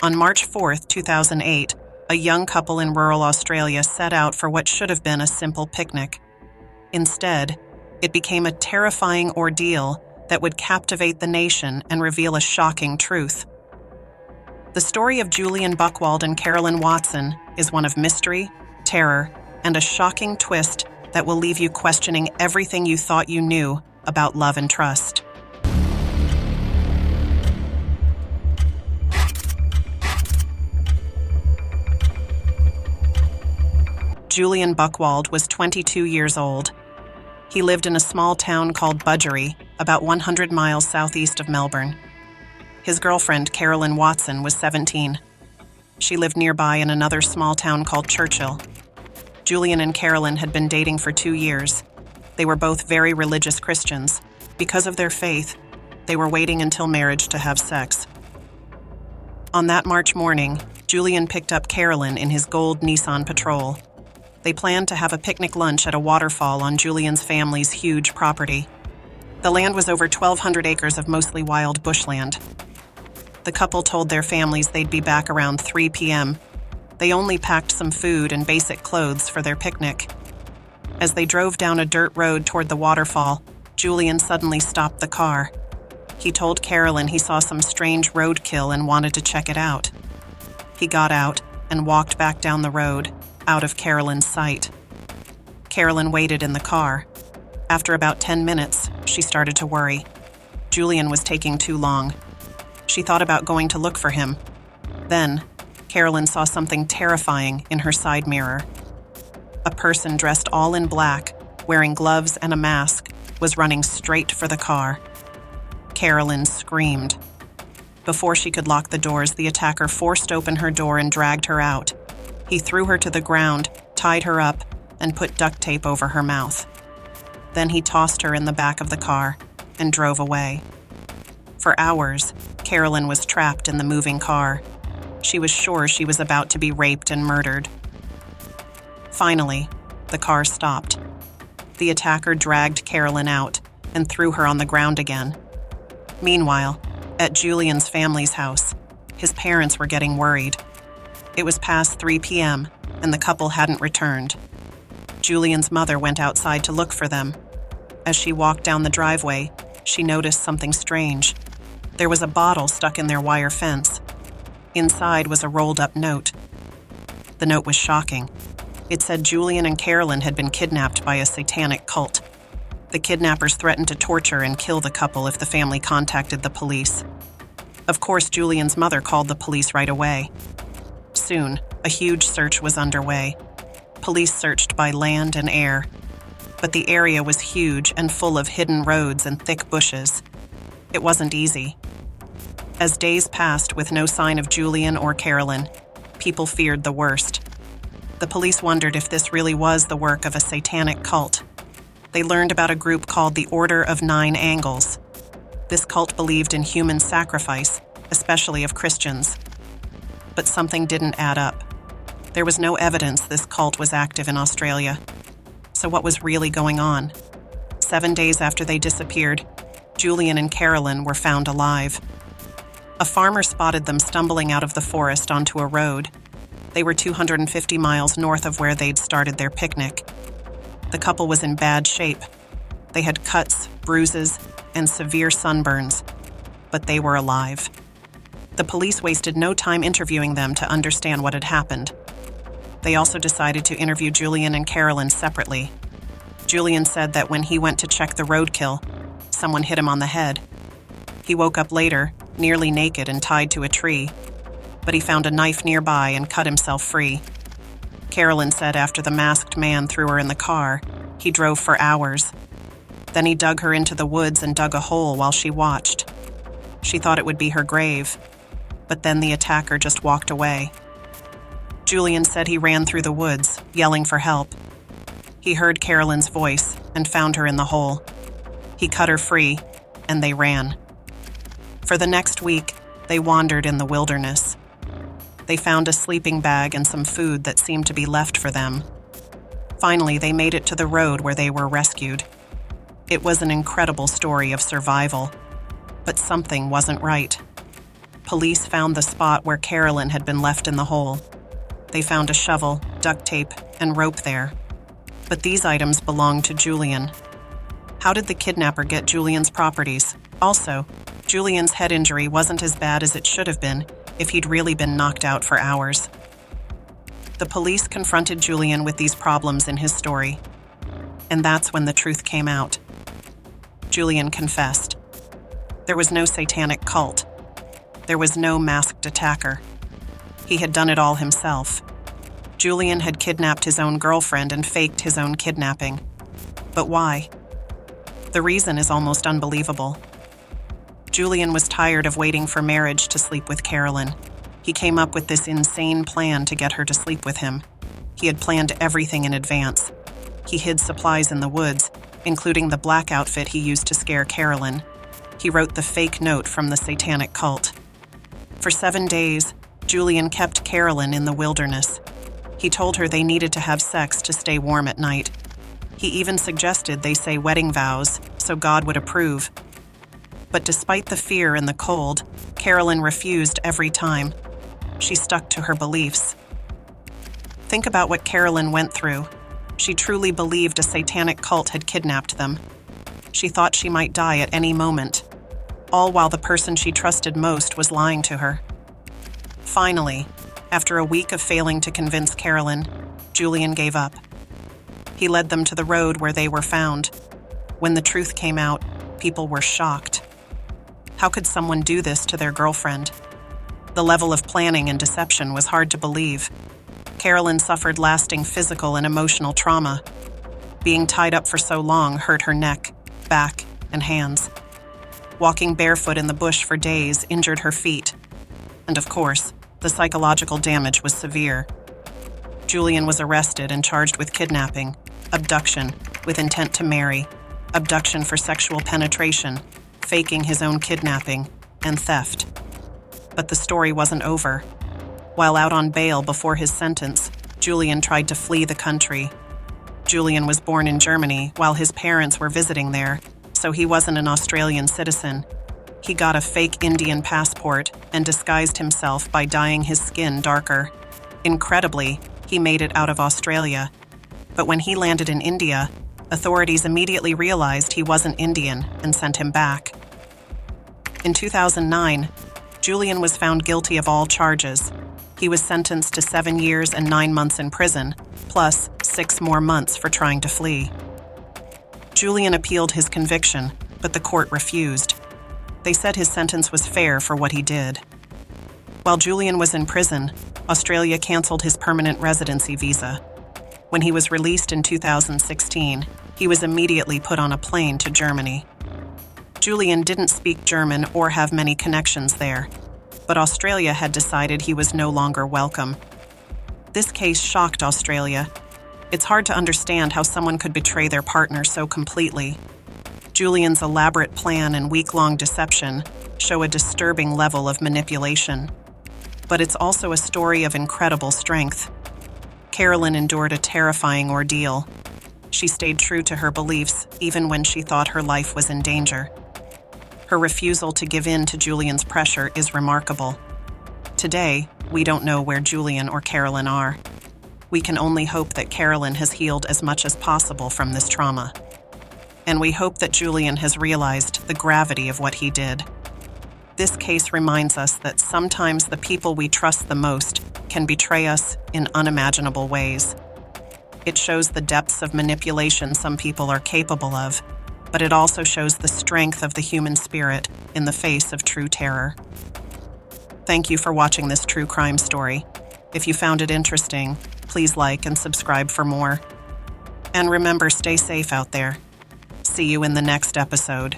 On March 4, 2008, a young couple in rural Australia set out for what should have been a simple picnic. Instead, it became a terrifying ordeal that would captivate the nation and reveal a shocking truth. The story of Julian Buchwald and Carolynne Watson is one of mystery, terror, and a shocking twist that will leave you questioning everything you thought you knew about love and trust. Julian Buchwald was 22 years old. He lived in a small town called Budgeree, about 100 miles southeast of Melbourne. His girlfriend, Carolynne Watson, was 17. She lived nearby in another small town called Churchill. Julian and Carolynne had been dating for 2 years. They were both very religious Christians. Because of their faith, they were waiting until marriage to have sex. On that March morning, Julian picked up Carolynne in his gold Nissan Patrol. They planned to have a picnic lunch at a waterfall on Julian's family's huge property. The land was over 1,200 acres of mostly wild bushland. The couple told their families they'd be back around 3 p.m. They only packed some food and basic clothes for their picnic. As they drove down a dirt road toward the waterfall, Julian suddenly stopped the car. He told Carolynne he saw some strange roadkill and wanted to check it out. He got out and walked back down the road, out of Carolynne's sight. Carolynne waited in the car. After about 10 minutes, she started to worry. Julian was taking too long. She thought about going to look for him. Then, Carolynne saw something terrifying in her side mirror. A person dressed all in black, wearing gloves and a mask, was running straight for the car. Carolynne screamed. Before she could lock the doors, the attacker forced open her door and dragged her out. He threw her to the ground, tied her up, and put duct tape over her mouth. Then he tossed her in the back of the car and drove away. For hours, Carolynne was trapped in the moving car. She was sure she was about to be raped and murdered. Finally, the car stopped. The attacker dragged Carolynne out and threw her on the ground again. Meanwhile, at Julian's family's house, his parents were getting worried. It was past 3 p.m., and the couple hadn't returned. Julian's mother went outside to look for them. As she walked down the driveway, she noticed something strange. There was a bottle stuck in their wire fence. Inside was a rolled-up note. The note was shocking. It said Julian and Carolynne had been kidnapped by a satanic cult. The kidnappers threatened to torture and kill the couple if the family contacted the police. Of course, Julian's mother called the police right away. Soon, a huge search was underway. Police searched by land and air. But the area was huge and full of hidden roads and thick bushes. It wasn't easy. As days passed with no sign of Julian or Carolynne, people feared the worst. The police wondered if this really was the work of a satanic cult. They learned about a group called the Order of Nine Angles. This cult believed in human sacrifice, especially of Christians. But something didn't add up. There was no evidence this cult was active in Australia. So what was really going on? 7 days after they disappeared, Julian and Carolynne were found alive. A farmer spotted them stumbling out of the forest onto a road. They were 250 miles north of where they'd started their picnic. The couple was in bad shape. They had cuts, bruises, and severe sunburns, but they were alive. The police wasted no time interviewing them to understand what had happened. They also decided to interview Julian and Carolynne separately. Julian said that when he went to check the roadkill, someone hit him on the head. He woke up later, nearly naked and tied to a tree, but he found a knife nearby and cut himself free. Carolynne said after the masked man threw her in the car, he drove for hours. Then he dug her into the woods and dug a hole while she watched. She thought it would be her grave, but then the attacker just walked away. Julian said he ran through the woods, yelling for help. He heard Carolynne's voice and found her in the hole. He cut her free, and they ran. For the next week, they wandered in the wilderness. They found a sleeping bag and some food that seemed to be left for them. Finally, they made it to the road where they were rescued. It was an incredible story of survival, but something wasn't right. police found the spot where Carolynne had been left in the hole. They found a shovel, duct tape, and rope there. But these items belonged to Julian. How did the kidnapper get Julian's properties? Also, Julian's head injury wasn't as bad as it should have been if he'd really been knocked out for hours. The police confronted Julian with these problems in his story. And that's when the truth came out. Julian confessed. There was no satanic cult. There was no masked attacker. He had done it all himself. Julian had kidnapped his own girlfriend and faked his own kidnapping. But why? The reason is almost unbelievable. Julian was tired of waiting for marriage to sleep with Carolynne. He came up with this insane plan to get her to sleep with him. He had planned everything in advance. He hid supplies in the woods, including the black outfit he used to scare Carolynne. He wrote the fake note from the satanic cult. For 7 days, Julian kept Carolynne in the wilderness. He told her they needed to have sex to stay warm at night. He even suggested they say wedding vows so God would approve. But despite the fear and the cold, Carolynne refused every time. She stuck to her beliefs. Think about what Carolynne went through. She truly believed a satanic cult had kidnapped them. She thought she might die at any moment, all while the person she trusted most was lying to her. Finally, after a week of failing to convince Carolynne, Julian gave up. He led them to the road where they were found. When the truth came out, people were shocked. How could someone do this to their girlfriend? The level of planning and deception was hard to believe. Carolynne suffered lasting physical and emotional trauma. Being tied up for so long hurt her neck, back, and hands. Walking barefoot in the bush for days injured her feet. And of course, the psychological damage was severe. Julian was arrested and charged with kidnapping, abduction with intent to marry, abduction for sexual penetration, faking his own kidnapping, and theft. But the story wasn't over. While out on bail before his sentence, Julian tried to flee the country. Julian was born in Germany while his parents were visiting there, so he wasn't an Australian citizen. He got a fake Indian passport and disguised himself by dyeing his skin darker. Incredibly, he made it out of Australia. But when he landed in India, authorities immediately realized he wasn't Indian and sent him back. In 2009, Julian was found guilty of all charges. He was sentenced to 7 years and 9 months in prison, plus 6 more months for trying to flee. Julian appealed his conviction, but the court refused. They said his sentence was fair for what he did. While Julian was in prison, Australia canceled his permanent residency visa. When he was released in 2016, he was immediately put on a plane to Germany. Julian didn't speak German or have many connections there, but Australia had decided he was no longer welcome. This case shocked Australia. It's hard to understand how someone could betray their partner so completely. Julian's elaborate plan and week-long deception show a disturbing level of manipulation. But it's also a story of incredible strength. Carolynne endured a terrifying ordeal. She stayed true to her beliefs even when she thought her life was in danger. Her refusal to give in to Julian's pressure is remarkable. Today, we don't know where Julian or Carolynne are. We can only hope that Carolynne has healed as much as possible from this trauma. And we hope that Julian has realized the gravity of what he did. This case reminds us that sometimes the people we trust the most can betray us in unimaginable ways. It shows the depths of manipulation some people are capable of, but it also shows the strength of the human spirit in the face of true terror. Thank you for watching this true crime story. If you found it interesting, please like and subscribe for more. And remember, stay safe out there. See you in the next episode.